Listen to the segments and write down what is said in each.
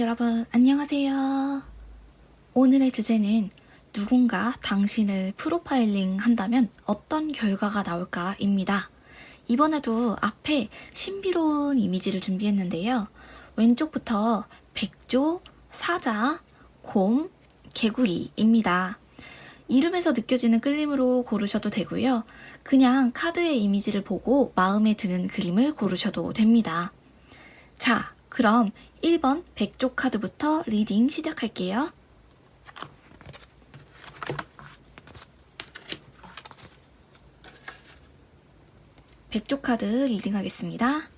여러분, 안녕하세요. 오늘의 주제는 누군가 당신을 프로파일링 한다면 어떤 결과가 나올까입니다. 이번에도 앞에 신비로운 이미지를 준비했는데요. 왼쪽부터 백조, 사자, 곰, 개구리입니다. 이름에서 느껴지는 끌림으로 고르셔도 되고요. 그냥 카드의 이미지를 보고 마음에 드는 그림을 고르셔도 됩니다. 자, 그럼 1번 백조 카드부터 리딩 시작할게요. 백조 카드 리딩 하겠습니다.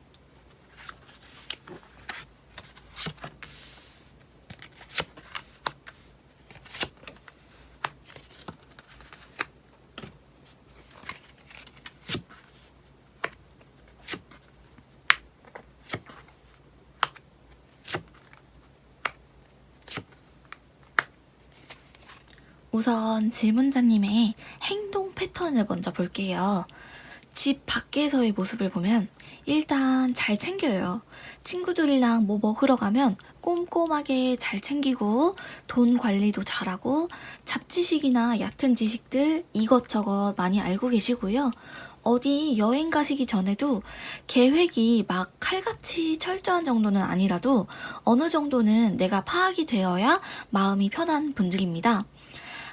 우선 질문자님의 행동 패턴을 먼저 볼게요. 집 밖에서의 모습을 보면 일단 잘 챙겨요. 친구들이랑 뭐 먹으러 가면 꼼꼼하게 잘 챙기고 돈 관리도 잘하고 잡지식이나 얕은 지식들 이것저것 많이 알고 계시고요. 어디 여행 가시기 전에도 계획이 막 칼같이 철저한 정도는 아니라도 어느 정도는 내가 파악이 되어야 마음이 편한 분들입니다.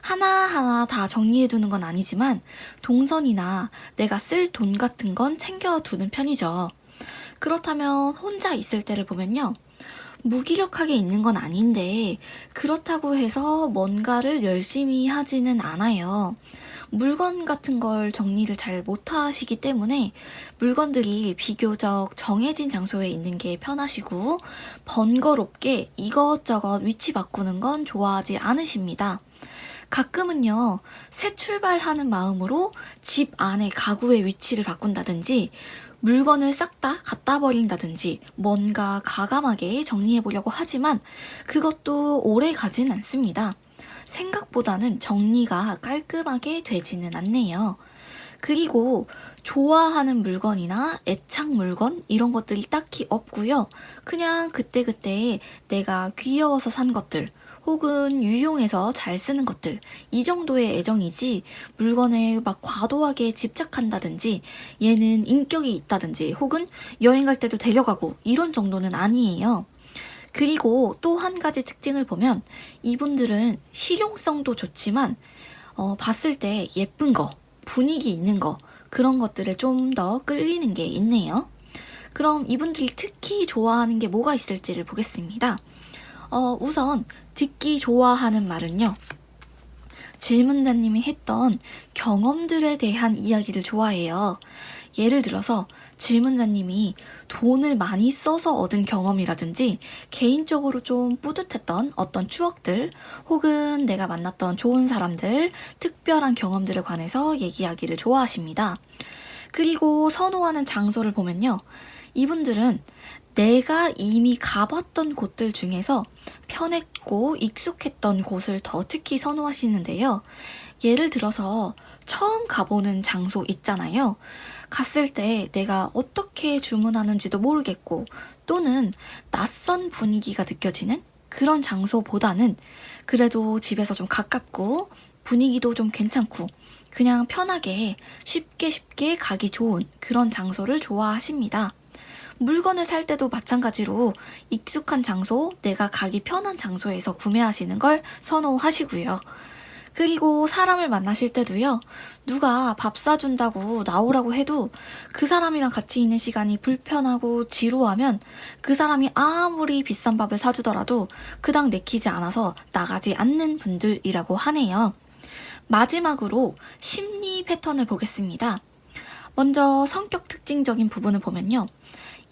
하나하나 다 정리해두는 건 아니지만 동선이나 내가 쓸 돈 같은 건 챙겨두는 편이죠. 그렇다면 혼자 있을 때를 보면요. 무기력하게 있는 건 아닌데 그렇다고 해서 뭔가를 열심히 하지는 않아요. 물건 같은 걸 정리를 잘 못하시기 때문에 물건들이 비교적 정해진 장소에 있는 게 편하시고 번거롭게 이것저것 위치 바꾸는 건 좋아하지 않으십니다. 가끔은요, 새 출발하는 마음으로 집 안에 가구의 위치를 바꾼다든지, 물건을 싹 다 갖다 버린다든지, 뭔가 과감하게 정리해 보려고 하지만, 그것도 오래 가진 않습니다. 생각보다는 정리가 깔끔하게 되지는 않네요. 그리고 좋아하는 물건이나 애착 물건 이런 것들이 딱히 없고요. 그냥 그때그때 내가 귀여워서 산 것들, 혹은 유용해서 잘 쓰는 것들 이 정도의 애정이지 물건에 막 과도하게 집착한다든지 얘는 인격이 있다든지 혹은 여행 갈 때도 데려가고 이런 정도는 아니에요. 그리고 또 한 가지 특징을 보면 이분들은 실용성도 좋지만 봤을 때 예쁜 거, 분위기 있는 거 그런 것들에 좀 더 끌리는 게 있네요. 그럼 이분들이 특히 좋아하는 게 뭐가 있을지를 보겠습니다. 우선 듣기 좋아하는 말은요. 질문자님이 했던 경험들에 대한 이야기를 좋아해요. 예를 들어서 질문자님이 돈을 많이 써서 얻은 경험이라든지 개인적으로 좀 뿌듯했던 어떤 추억들 혹은 내가 만났던 좋은 사람들, 특별한 경험들에 관해서 얘기하기를 좋아하십니다. 그리고 선호하는 장소를 보면요. 이분들은 내가 이미 가봤던 곳들 중에서 편했고 익숙했던 곳을 더 특히 선호하시는데요. 예를 들어서 처음 가보는 장소 있잖아요. 갔을 때 내가 어떻게 주문하는지도 모르겠고 또는 낯선 분위기가 느껴지는 그런 장소보다는 그래도 집에서 좀 가깝고 분위기도 좀 괜찮고 그냥 편하게 쉽게 가기 좋은 그런 장소를 좋아하십니다. 물건을 살 때도 마찬가지로 익숙한 장소, 내가 가기 편한 장소에서 구매하시는 걸 선호하시고요. 그리고 사람을 만나실 때도요, 누가 밥 사준다고 나오라고 해도 그 사람이랑 같이 있는 시간이 불편하고 지루하면 그 사람이 아무리 비싼 밥을 사주더라도 그닥 내키지 않아서 나가지 않는 분들이라고 하네요. 마지막으로 심리 패턴을 보겠습니다. 먼저 성격 특징적인 부분을 보면요.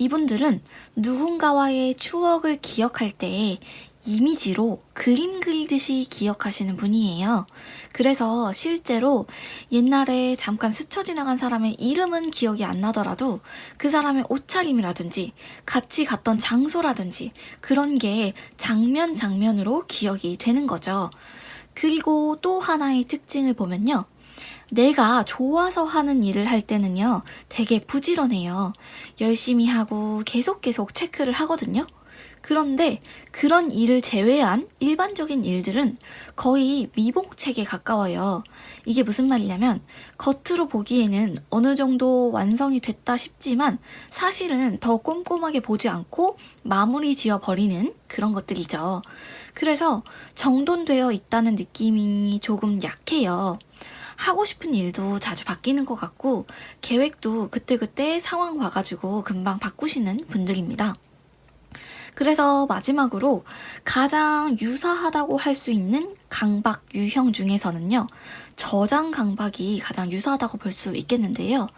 이분들은 누군가와의 추억을 기억할 때 이미지로 그림 그리듯이 기억하시는 분이에요. 그래서 실제로 옛날에 잠깐 스쳐 지나간 사람의 이름은 기억이 안 나더라도 그 사람의 옷차림이라든지 같이 갔던 장소라든지 그런 게 장면으로 기억이 되는 거죠. 그리고 또 하나의 특징을 보면요. 내가 좋아서 하는 일을 할 때는요, 되게 부지런해요. 열심히 하고 계속 체크를 하거든요. 그런데 그런 일을 제외한 일반적인 일들은 거의 미봉책에 가까워요. 이게 무슨 말이냐면 겉으로 보기에는 어느 정도 완성이 됐다 싶지만 사실은 더 꼼꼼하게 보지 않고 마무리 지어 버리는 그런 것들이죠. 그래서 정돈되어 있다는 느낌이 조금 약해요. 하고 싶은 일도 자주 바뀌는 것 같고 계획도 그때그때 상황 봐가지고 금방 바꾸시는 분들입니다. 그래서 마지막으로 가장 유사하다고 할 수 있는 강박 유형 중에서는요, 저장 강박이 가장 유사하다고 볼 수 있겠는데요.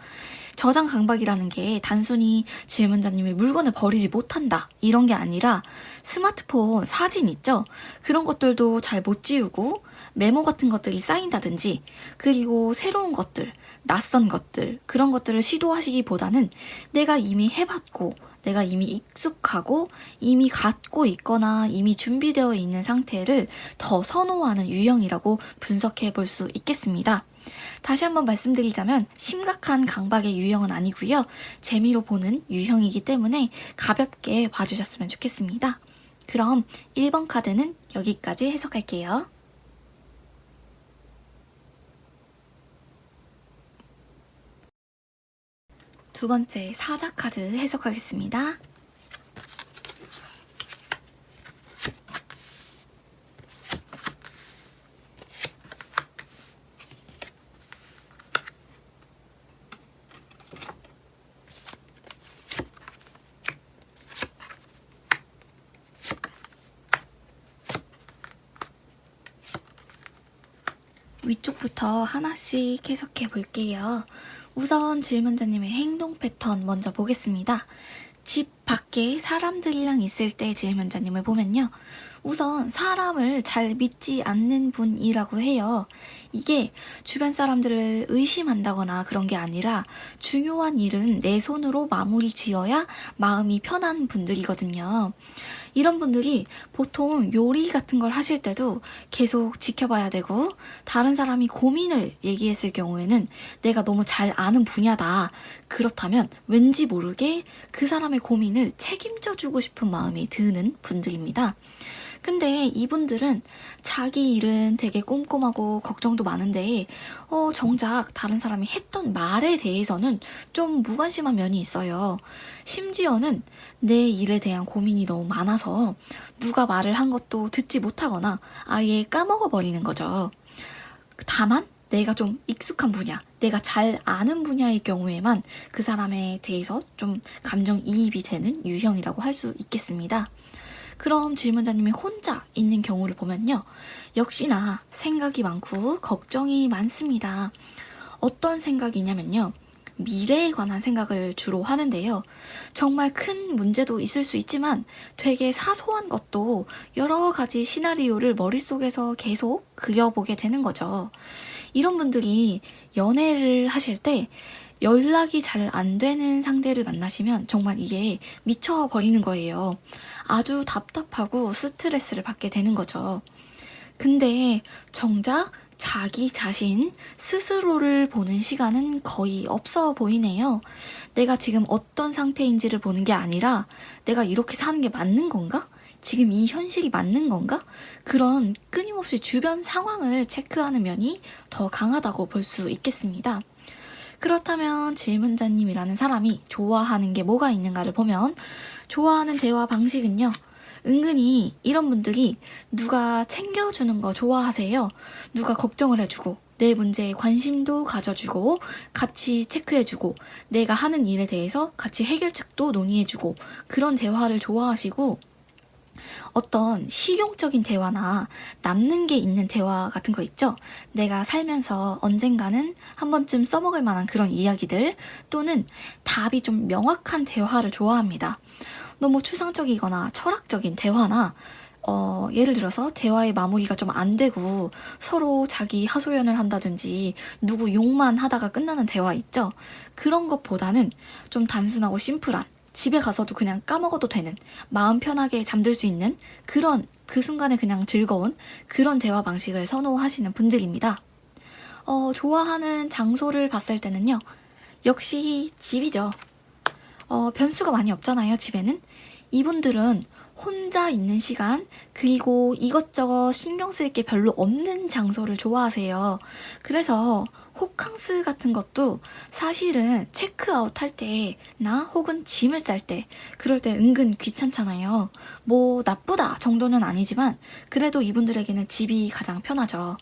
저장 강박이라는 게 단순히 질문자님이 물건을 버리지 못한다 이런 게 아니라 스마트폰 사진 있죠? 그런 것들도 잘 못 지우고 메모 같은 것들이 쌓인다든지 그리고 새로운 것들, 낯선 것들 그런 것들을 시도하시기보다는 내가 이미 해봤고 내가 이미 익숙하고 이미 갖고 있거나 이미 준비되어 있는 상태를 더 선호하는 유형이라고 분석해 볼 수 있겠습니다. 다시 한번 말씀드리자면 심각한 강박의 유형은 아니고요. 재미로 보는 유형이기 때문에 가볍게 봐주셨으면 좋겠습니다. 그럼 1번 카드는 여기까지 해석할게요. 두 번째 사자 카드 해석하겠습니다. 위쪽부터 하나씩 해석해 볼게요. 우선 질문자님의 행동 패턴 먼저 보겠습니다. 집 밖에 사람들이랑 있을 때 질문자님을 보면요. 우선 사람을 잘 믿지 않는 분이라고 해요. 이게 주변 사람들을 의심한다거나 그런 게 아니라 중요한 일은 내 손으로 마무리 지어야 마음이 편한 분들이거든요. 이런 분들이 보통 요리 같은 걸 하실 때도 계속 지켜봐야 되고 다른 사람이 고민을 얘기했을 경우에는 내가 너무 잘 아는 분야다. 그렇다면 왠지 모르게 그 사람의 고민을 책임져 주고 싶은 마음이 드는 분들입니다. 근데 이분들은 자기 일은 되게 꼼꼼하고 걱정도 많은데 정작 다른 사람이 했던 말에 대해서는 좀 무관심한 면이 있어요. 심지어는 내 일에 대한 고민이 너무 많아서 누가 말을 한 것도 듣지 못하거나 아예 까먹어 버리는 거죠. 다만 내가 좀 익숙한 분야, 내가 잘 아는 분야의 경우에만 그 사람에 대해서 좀 감정이입이 되는 유형이라고 할 수 있겠습니다. 그럼 질문자님이 혼자 있는 경우를 보면요. 역시나 생각이 많고 걱정이 많습니다. 어떤 생각이냐면요. 미래에 관한 생각을 주로 하는데요. 정말 큰 문제도 있을 수 있지만 되게 사소한 것도 여러 가지 시나리오를 머릿속에서 계속 그려보게 되는 거죠. 이런 분들이 연애를 하실 때 연락이 잘 안 되는 상대를 만나시면 정말 이게 미쳐버리는 거예요. 아주 답답하고 스트레스를 받게 되는 거죠. 근데 정작 자기 자신 스스로를 보는 시간은 거의 없어 보이네요. 내가 지금 어떤 상태인지를 보는 게 아니라 내가 이렇게 사는 게 맞는 건가? 지금 이 현실이 맞는 건가? 그런 끊임없이 주변 상황을 체크하는 면이 더 강하다고 볼 수 있겠습니다. 그렇다면 질문자님이라는 사람이 좋아하는 게 뭐가 있는가를 보면 좋아하는 대화 방식은요. 은근히 이런 분들이 누가 챙겨주는 거 좋아하세요. 누가 걱정을 해주고 내 문제에 관심도 가져주고 같이 체크해주고 내가 하는 일에 대해서 같이 해결책도 논의해주고 그런 대화를 좋아하시고 어떤 실용적인 대화나 남는 게 있는 대화 같은 거 있죠? 내가 살면서 언젠가는 한 번쯤 써먹을 만한 그런 이야기들 또는 답이 좀 명확한 대화를 좋아합니다. 너무 추상적이거나 철학적인 대화나 예를 들어서 대화의 마무리가 좀 안 되고 서로 자기 하소연을 한다든지 누구 욕만 하다가 끝나는 대화 있죠? 그런 것보다는 좀 단순하고 심플한 집에 가서도 그냥 까먹어도 되는 마음 편하게 잠들 수 있는 그런 그 순간에 그냥 즐거운 그런 대화 방식을 선호하시는 분들입니다. 좋아하는 장소를 봤을 때는요. 역시 집이죠. 변수가 많이 없잖아요, 집에는. 이분들은 혼자 있는 시간, 그리고 이것저것 신경 쓸 게 별로 없는 장소를 좋아하세요. 그래서 호캉스 같은 것도 사실은 체크아웃 할 때나 혹은 짐을 쌀 때, 그럴 때 은근 귀찮잖아요. 뭐 나쁘다 정도는 아니지만 그래도 이분들에게는 집이 가장 편하죠.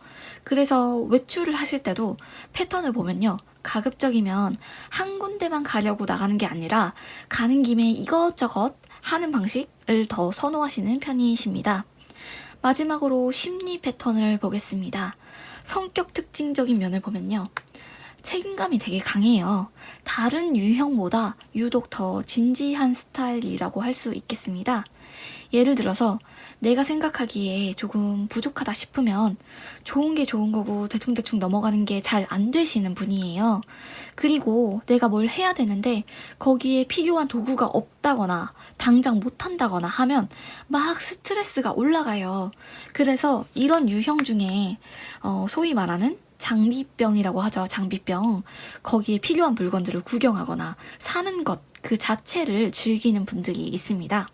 그래서 외출을 하실 때도 패턴을 보면요. 가급적이면 한 군데만 가려고 나가는 게 아니라 가는 김에 이것저것 하는 방식을 더 선호하시는 편이십니다. 마지막으로 심리 패턴을 보겠습니다. 성격 특징적인 면을 보면요. 책임감이 되게 강해요. 다른 유형보다 유독 더 진지한 스타일이라고 할 수 있겠습니다. 예를 들어서 내가 생각하기에 조금 부족하다 싶으면 좋은 게 좋은 거고 대충대충 넘어가는 게 잘 안 되시는 분이에요. 그리고 내가 뭘 해야 되는데 거기에 필요한 도구가 없다거나 당장 못 한다거나 하면 막 스트레스가 올라가요. 그래서 이런 유형 중에 소위 말하는 장비병이라고 하죠. 장비병. 거기에 필요한 물건들을 구경하거나 사는 것 그 자체를 즐기는 분들이 있습니다.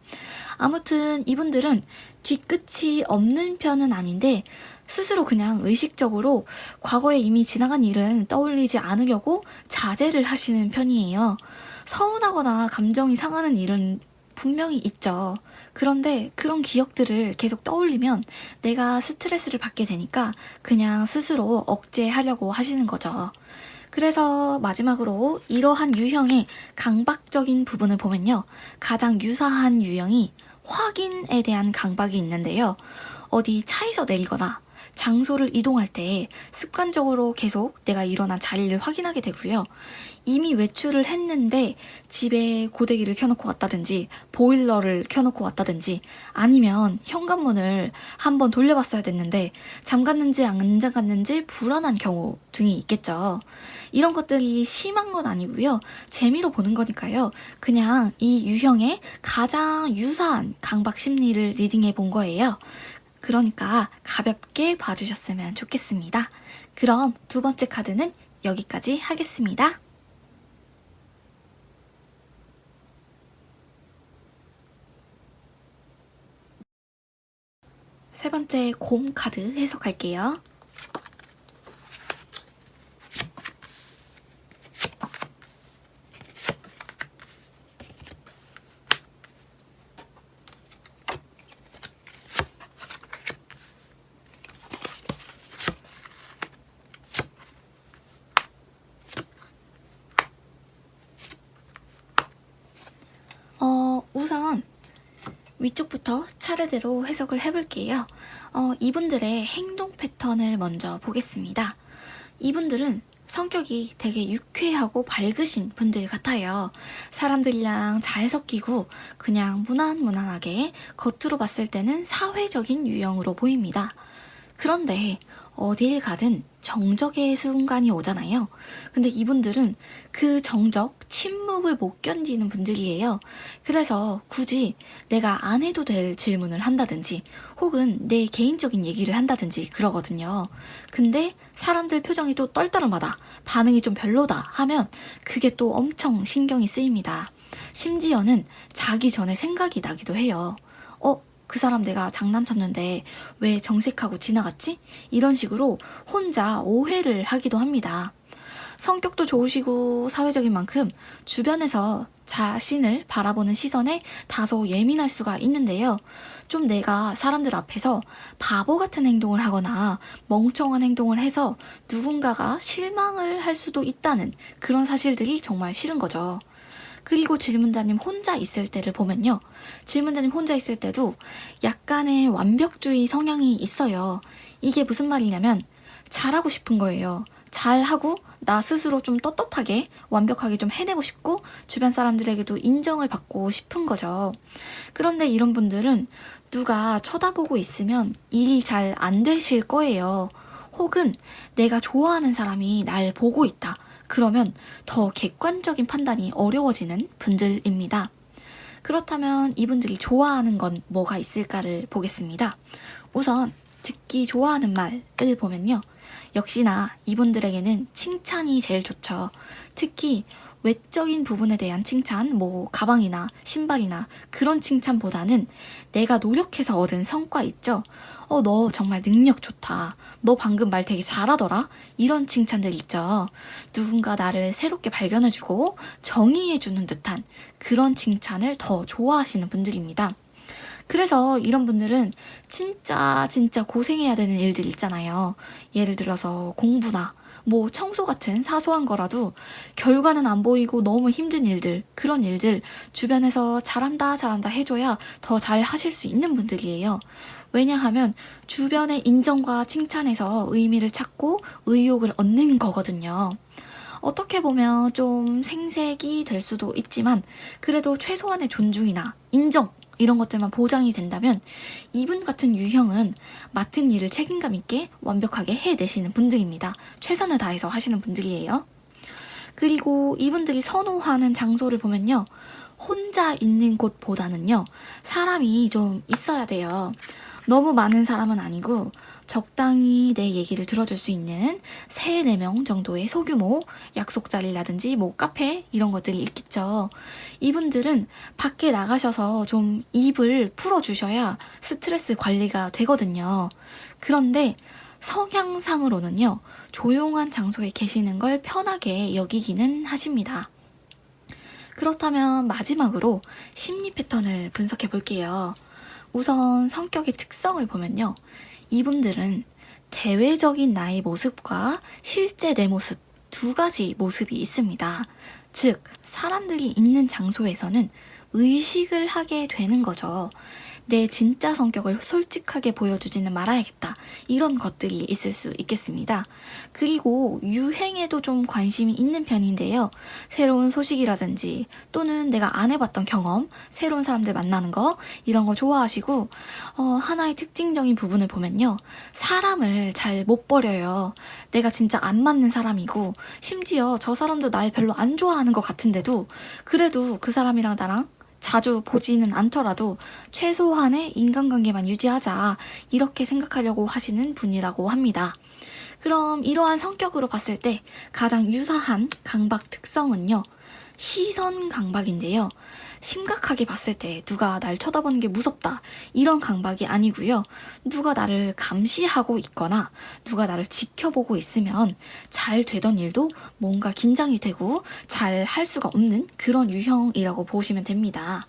아무튼 이분들은 뒤끝이 없는 편은 아닌데 스스로 그냥 의식적으로 과거에 이미 지나간 일은 떠올리지 않으려고 자제를 하시는 편이에요. 서운하거나 감정이 상하는 일은 분명히 있죠. 그런데 그런 기억들을 계속 떠올리면 내가 스트레스를 받게 되니까 그냥 스스로 억제하려고 하시는 거죠. 그래서 마지막으로 이러한 유형의 강박적인 부분을 보면요. 가장 유사한 유형이 확인에 대한 강박이 있는데요. 어디 차에서 내리거나 장소를 이동할 때 습관적으로 계속 내가 일어난 자리를 확인하게 되고요. 이미 외출을 했는데 집에 고데기를 켜놓고 왔다든지 보일러를 켜놓고 왔다든지 아니면 현관문을 한번 돌려봤어야 됐는데 잠갔는지 안 잠갔는지 불안한 경우 등이 있겠죠. 이런 것들이 심한 건 아니고요. 재미로 보는 거니까요. 그냥 이 유형의 가장 유사한 강박 심리를 리딩해 본 거예요. 그러니까 가볍게 봐주셨으면 좋겠습니다. 그럼 두 번째 카드는 여기까지 하겠습니다. 세 번째 곰 카드 해석할게요. 우선 위쪽부터 차례대로 해석을 해볼게요. 이분들의 행동 패턴을 먼저 보겠습니다. 이분들은 성격이 되게 유쾌하고 밝으신 분들 같아요. 사람들이랑 잘 섞이고 그냥 무난무난하게 겉으로 봤을 때는 사회적인 유형으로 보입니다. 그런데 어딜 가든 정적의 순간이 오잖아요. 근데 이분들은 그 정적, 침묵을 못 견디는 분들이에요. 그래서 굳이 내가 안 해도 될 질문을 한다든지 혹은 내 개인적인 얘기를 한다든지 그러거든요. 근데 사람들 표정이 또 떨떠름하다, 반응이 좀 별로다 하면 그게 또 엄청 신경이 쓰입니다. 심지어는 자기 전에 생각이 나기도 해요. 그 사람 내가 장난쳤는데 왜 정색하고 지나갔지? 이런 식으로 혼자 오해를 하기도 합니다. 성격도 좋으시고 사회적인 만큼 주변에서 자신을 바라보는 시선에 다소 예민할 수가 있는데요. 좀 내가 사람들 앞에서 바보 같은 행동을 하거나 멍청한 행동을 해서 누군가가 실망을 할 수도 있다는 그런 사실들이 정말 싫은 거죠. 그리고 질문자님 혼자 있을 때를 보면요. 질문자님 혼자 있을 때도 약간의 완벽주의 성향이 있어요. 이게 무슨 말이냐면 잘하고 싶은 거예요. 잘하고 나 스스로 좀 떳떳하게 완벽하게 좀 해내고 싶고 주변 사람들에게도 인정을 받고 싶은 거죠. 그런데 이런 분들은 누가 쳐다보고 있으면 일이 잘 안 되실 거예요. 혹은 내가 좋아하는 사람이 날 보고 있다. 그러면 더 객관적인 판단이 어려워지는 분들입니다. 그렇다면 이분들이 좋아하는 건 뭐가 있을까를 보겠습니다. 우선 듣기 좋아하는 말을 보면요. 역시나 이분들에게는 칭찬이 제일 좋죠. 특히 외적인 부분에 대한 칭찬, 뭐 가방이나 신발이나 그런 칭찬보다는 내가 노력해서 얻은 성과 있죠. 너 정말 능력 좋다. 너 방금 말 되게 잘하더라. 이런 칭찬들 있죠. 누군가 나를 새롭게 발견해주고 정의해주는 듯한 그런 칭찬을 더 좋아하시는 분들입니다. 그래서 이런 분들은 진짜 고생해야 되는 일들 있잖아요. 예를 들어서 공부나 뭐 청소 같은 사소한 거라도 결과는 안 보이고 너무 힘든 일들, 그런 일들 주변에서 잘한다 해줘야 더 잘 하실 수 있는 분들이에요. 왜냐하면 주변의 인정과 칭찬에서 의미를 찾고 의욕을 얻는 거거든요. 어떻게 보면 좀 생색이 될 수도 있지만 그래도 최소한의 존중이나 인정 이런 것들만 보장이 된다면 이분 같은 유형은 맡은 일을 책임감 있게 완벽하게 해내시는 분들입니다. 최선을 다해서 하시는 분들이에요. 그리고 이분들이 선호하는 장소를 보면요. 혼자 있는 곳보다는요. 사람이 좀 있어야 돼요. 너무 많은 사람은 아니고 적당히 내 얘기를 들어줄 수 있는 3, 4명 정도의 소규모 약속 자리라든지 뭐 카페 이런 것들이 있겠죠. 이분들은 밖에 나가셔서 좀 입을 풀어주셔야 스트레스 관리가 되거든요. 그런데 성향상으로는요. 조용한 장소에 계시는 걸 편하게 여기기는 하십니다. 그렇다면 마지막으로 심리 패턴을 분석해 볼게요. 우선 성격의 특성을 보면요. 이분들은 대외적인 나의 모습과 실제 내 모습 두 가지 모습이 있습니다. 즉, 사람들이 있는 장소에서는 의식을 하게 되는 거죠. 내 진짜 성격을 솔직하게 보여주지는 말아야겠다. 이런 것들이 있을 수 있겠습니다. 그리고 유행에도 좀 관심이 있는 편인데요. 새로운 소식이라든지 또는 내가 안 해봤던 경험, 새로운 사람들 만나는 거 이런 거 좋아하시고 하나의 특징적인 부분을 보면요. 사람을 잘 못 버려요. 내가 진짜 안 맞는 사람이고 심지어 저 사람도 날 별로 안 좋아하는 것 같은데도 그래도 그 사람이랑 나랑 자주 보지는 않더라도 최소한의 인간관계만 유지하자 이렇게 생각하려고 하시는 분이라고 합니다. 그럼 이러한 성격으로 봤을 때 가장 유사한 강박 특성은요. 시선 강박인데요. 심각하게 봤을 때 누가 날 쳐다보는 게 무섭다 이런 강박이 아니고요. 누가 나를 감시하고 있거나 누가 나를 지켜보고 있으면 잘 되던 일도 뭔가 긴장이 되고 잘 할 수가 없는 그런 유형이라고 보시면 됩니다.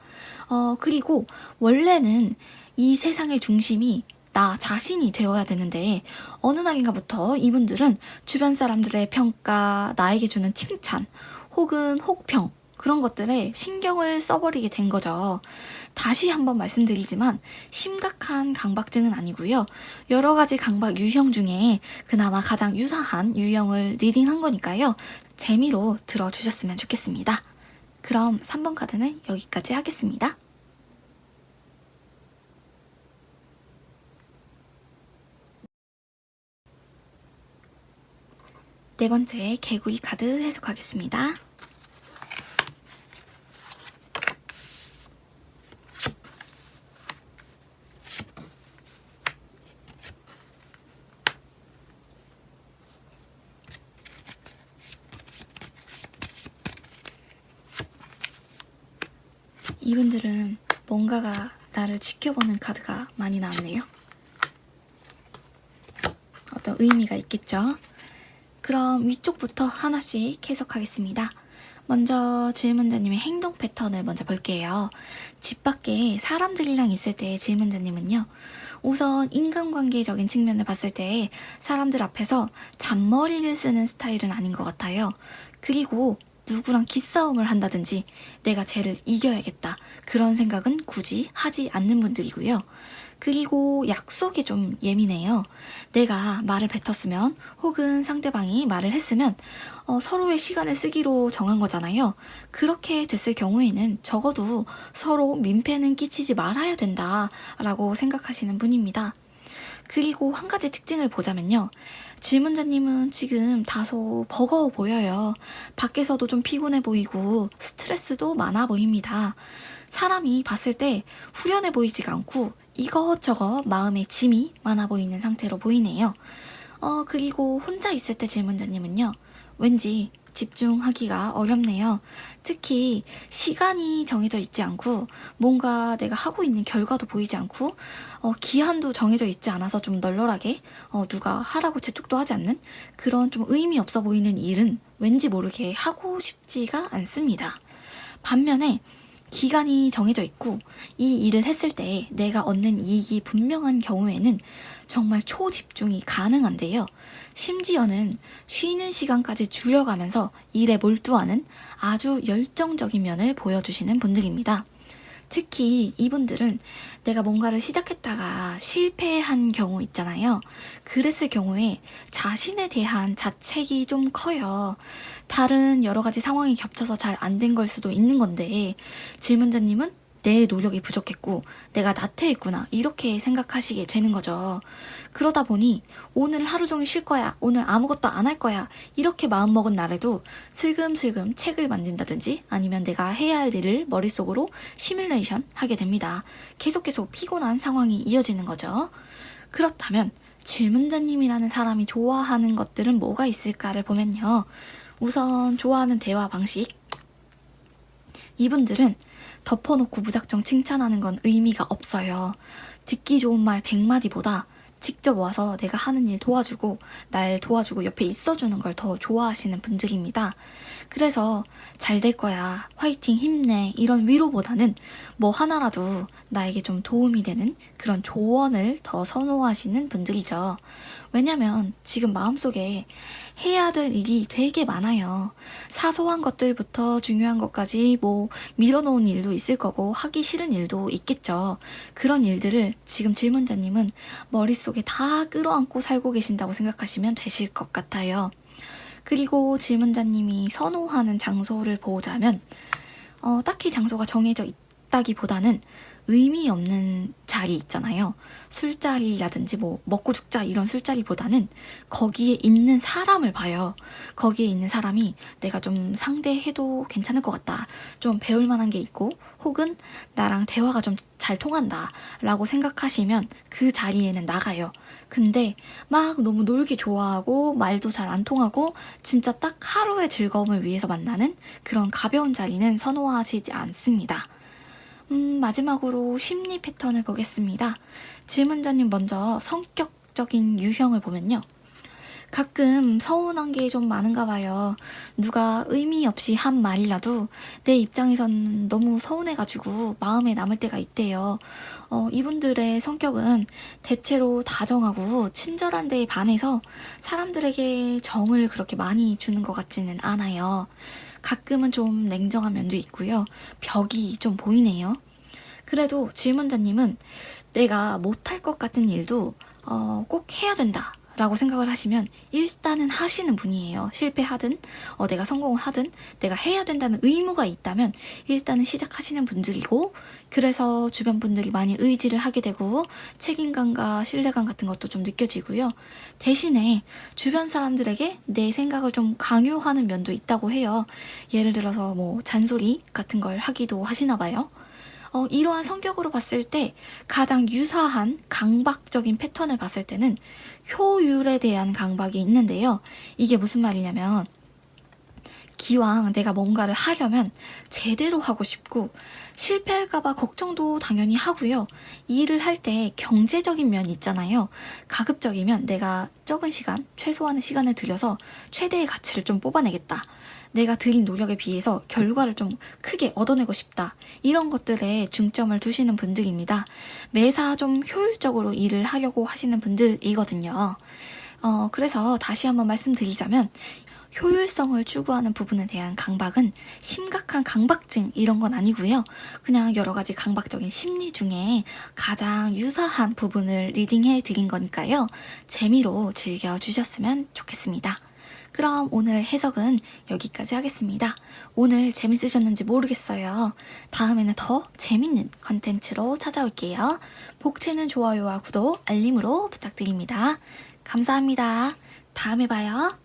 그리고 원래는 이 세상의 중심이 나 자신이 되어야 되는데 어느 날인가부터 이분들은 주변 사람들의 평가, 나에게 주는 칭찬 혹은 혹평 그런 것들에 신경을 써버리게 된 거죠. 다시 한번 말씀드리지만 심각한 강박증은 아니고요. 여러 가지 강박 유형 중에 그나마 가장 유사한 유형을 리딩한 거니까요. 재미로 들어주셨으면 좋겠습니다. 그럼 3번 카드는 여기까지 하겠습니다. 네 번째 개구리 카드 해석하겠습니다. 이분들은 뭔가가 나를 지켜보는 카드가 많이 나왔네요. 어떤 의미가 있겠죠? 그럼 위쪽부터 하나씩 해석하겠습니다. 먼저 질문자님의 행동 패턴을 먼저 볼게요. 집 밖에 사람들이랑 있을 때 질문자님은요. 우선 인간관계적인 측면을 봤을 때 사람들 앞에서 잔머리를 쓰는 스타일은 아닌 것 같아요. 그리고 누구랑 기싸움을 한다든지 내가 쟤를 이겨야겠다 그런 생각은 굳이 하지 않는 분들이고요. 그리고 약속에 좀 예민해요. 내가 말을 뱉었으면 혹은 상대방이 말을 했으면 서로의 시간을 쓰기로 정한 거잖아요. 그렇게 됐을 경우에는 적어도 서로 민폐는 끼치지 말아야 된다라고 생각하시는 분입니다. 그리고 한 가지 특징을 보자면요. 질문자님은 지금 다소 버거워 보여요. 밖에서도 좀 피곤해 보이고 스트레스도 많아 보입니다. 사람이 봤을 때 후련해 보이지가 않고 이것저것 마음에 짐이 많아 보이는 상태로 보이네요. 그리고 혼자 있을 때 질문자님은요. 왠지 집중하기가 어렵네요. 특히 시간이 정해져 있지 않고 뭔가 내가 하고 있는 결과도 보이지 않고 기한도 정해져 있지 않아서 좀 널널하게 누가 하라고 재촉도 하지 않는 그런 좀 의미 없어 보이는 일은 왠지 모르게 하고 싶지가 않습니다. 반면에 기간이 정해져 있고 이 일을 했을 때 내가 얻는 이익이 분명한 경우에는 정말 초집중이 가능한데요. 심지어는 쉬는 시간까지 줄여가면서 일에 몰두하는 아주 열정적인 면을 보여주시는 분들입니다. 특히 이분들은 내가 뭔가를 시작했다가 실패한 경우 있잖아요. 그랬을 경우에 자신에 대한 자책이 좀 커요. 다른 여러 가지 상황이 겹쳐서 잘 안 된 걸 수도 있는 건데 질문자님은 내 노력이 부족했고 내가 나태했구나 이렇게 생각하시게 되는 거죠. 그러다 보니 오늘 하루 종일 쉴 거야, 오늘 아무것도 안 할 거야 이렇게 마음먹은 날에도 슬금슬금 책을 만든다든지 아니면 내가 해야 할 일을 머릿속으로 시뮬레이션 하게 됩니다. 계속 피곤한 상황이 이어지는 거죠. 그렇다면 질문자님이라는 사람이 좋아하는 것들은 뭐가 있을까를 보면요. 우선 좋아하는 대화 방식. 이분들은 덮어놓고 무작정 칭찬하는 건 의미가 없어요. 듣기 좋은 말 100마디보다 직접 와서 내가 하는 일 도와주고 날 도와주고 옆에 있어주는 걸 더 좋아하시는 분들입니다. 그래서 잘 될 거야, 화이팅, 힘내 이런 위로보다는 뭐 하나라도 나에게 좀 도움이 되는 그런 조언을 더 선호하시는 분들이죠. 왜냐면 지금 마음속에 해야 될 일이 되게 많아요. 사소한 것들부터 중요한 것까지 뭐 밀어놓은 일도 있을 거고 하기 싫은 일도 있겠죠. 그런 일들을 지금 질문자님은 머릿속에 다 끌어안고 살고 계신다고 생각하시면 되실 것 같아요. 그리고 질문자님이 선호하는 장소를 보자면 딱히 장소가 정해져 있다기보다는 의미 없는 자리 있잖아요. 술자리라든지 뭐 먹고 죽자 이런 술자리보다는 거기에 있는 사람을 봐요. 거기에 있는 사람이 내가 좀 상대해도 괜찮을 것 같다. 좀 배울 만한 게 있고 혹은 나랑 대화가 좀 잘 통한다 라고 생각하시면 그 자리에는 나가요. 근데 막 너무 놀기 좋아하고 말도 잘 안 통하고 진짜 딱 하루의 즐거움을 위해서 만나는 그런 가벼운 자리는 선호하시지 않습니다. 마지막으로 심리 패턴을 보겠습니다. 질문자님 먼저 성격적인 유형을 보면요. 가끔 서운한 게 좀 많은가 봐요. 누가 의미 없이 한 말이라도 내 입장에선 너무 서운해가지고 마음에 남을 때가 있대요. 이분들의 성격은 대체로 다정하고 친절한 데에 반해서 사람들에게 정을 그렇게 많이 주는 것 같지는 않아요. 가끔은 좀 냉정한 면도 있고요. 벽이 좀 보이네요. 그래도 질문자님은 내가 못할 것 같은 일도 꼭 해야 된다 라고 생각을 하시면 일단은 하시는 분이에요. 실패하든 내가 성공을 하든 내가 해야 된다는 의무가 있다면 일단은 시작하시는 분들이고, 그래서 주변 분들이 많이 의지를 하게 되고 책임감과 신뢰감 같은 것도 좀 느껴지고요. 대신에 주변 사람들에게 내 생각을 좀 강요하는 면도 있다고 해요. 예를 들어서 뭐 잔소리 같은 걸 하기도 하시나 봐요. 이러한 성격으로 봤을 때 가장 유사한 강박적인 패턴을 봤을 때는 효율에 대한 강박이 있는데요. 이게 무슨 말이냐면 기왕 내가 뭔가를 하려면 제대로 하고 싶고 실패할까봐 걱정도 당연히 하고요. 일을 할 때 경제적인 면이 있잖아요. 가급적이면 내가 적은 시간, 최소한의 시간을 들여서 최대의 가치를 좀 뽑아내겠다. 내가 들인 노력에 비해서 결과를 좀 크게 얻어내고 싶다. 이런 것들에 중점을 두시는 분들입니다. 매사 좀 효율적으로 일을 하려고 하시는 분들이거든요. 그래서 다시 한번 말씀드리자면 효율성을 추구하는 부분에 대한 강박은 심각한 강박증 이런 건 아니고요. 그냥 여러 가지 강박적인 심리 중에 가장 유사한 부분을 리딩해 드린 거니까요. 재미로 즐겨주셨으면 좋겠습니다. 그럼 오늘 해석은 여기까지 하겠습니다. 오늘 재밌으셨는지 모르겠어요. 다음에는 더 재밌는 컨텐츠로 찾아올게요. 복채는 좋아요와 구독, 알림으로 부탁드립니다. 감사합니다. 다음에 봐요.